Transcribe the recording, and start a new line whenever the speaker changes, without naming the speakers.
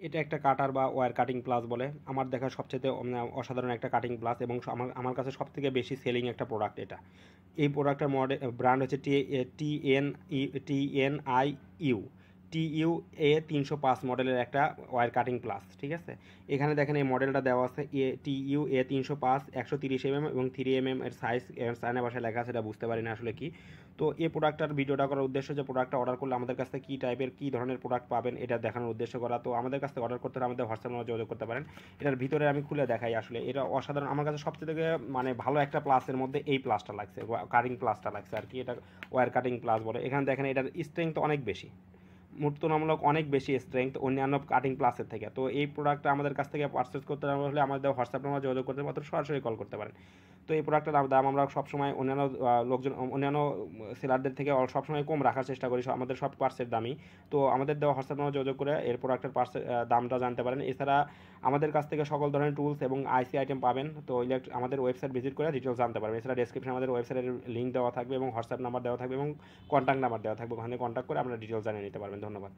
এটা একটা কাটার বা ওয়্যার কাটিং প্লাস বলে, আমার দেখা সবচেয়ে অসাধারণ একটা কাটিং প্লাস এবং আমার কাছে সবথেকে বেশি সেলিং একটা প্রোডাক্ট এটা। এই প্রোডাক্টের ব্র্যান্ড হচ্ছে TNI-U TU-A305 মডেলের একটা ওয়্যার কাটিং প্লাস, ঠিক আছে। এখানে দেখেন এই মডেলটা দেওয়া আছে TU-A305 130 mm এবং 3 mm এর সাইজ, চায়না ভাষায় লেখা আছে, এটা বুঝতে পারি না আসলে কি। তো এই প্রোডাক্টটার ভিডিওটা করার উদ্দেশ্য যে প্রোডাক্টটা অর্ডার করলে আমাদের কাছ থেকে কী টাইপের কী ধরনের প্রোডাক্ট পাবেন এটা দেখানোর উদ্দেশ্য করা। তো আমাদের কাছ থেকে অর্ডার করতে হলে আমাদের হোয়াটসঅ্যাপ নাম্বার যোগাযোগ করতে পারেন। এটার ভিতরে আমি খুলে দেখাই, আসলে এটা অসাধারণ। আমার কাছে সবচেয়ে থেকে মানে ভালো একটা প্লাসের মধ্যে এই প্লাসটা লাগছে, কাটিং প্লাসটা লাগছে আর কি। এটা ওয়্যার কাটিং প্লাস বলে। এখানে দেখেন এটার স্ট্রেংথ অনেক বেশি, তুলনামূলক অনেক বেশি স্ট্রেংথ অন্যান্য কাটিং প্লাসের থেকে। তো এই প্রোডাক্টটা আমাদের কাছ থেকে পারচেস করতে হলে আমাদের হোয়াটসঅ্যাপ নাম্বার যোগাযোগ করতে পারেন, সরাসরি কল করতে পারেন। তো এই প্রোডাক্টের দাম আমরা সবসময় অন্যান্য সেলারদের থেকে সবসময় কম রাখার চেষ্টা করি আমাদের সব পার্টসের দামই। তো আমাদের দেওয়া হোয়াটসঅ্যাপ নাম্বার যোগাযোগ করে এর প্রোডাক্টের পার্টসের দামটা জানতে পারেন। এছাড়া আমাদের কাছ থেকে সকল ধরনের টুলস এবং আইসি আইটেম পাবেন। তো আমাদের ওয়েবসাইট ভিজিট করে ডিটেলস জানতে পারবেন। এছাড়া ডেসক্রিপশনে আমাদের ওয়েবসাইটের লিঙ্ক দেওয়া থাকবে এবং হোয়াটসঅ্যাপ নাম্বার দেওয়া থাকবে এবং কন্ট্যাক্ট নাম্বার দেওয়া থাকবে, ওখানে কন্ট্যাক্ট করে আপনারা ডিটেলস জানিয়ে নিতে পারবেন। ধন্যবাদ।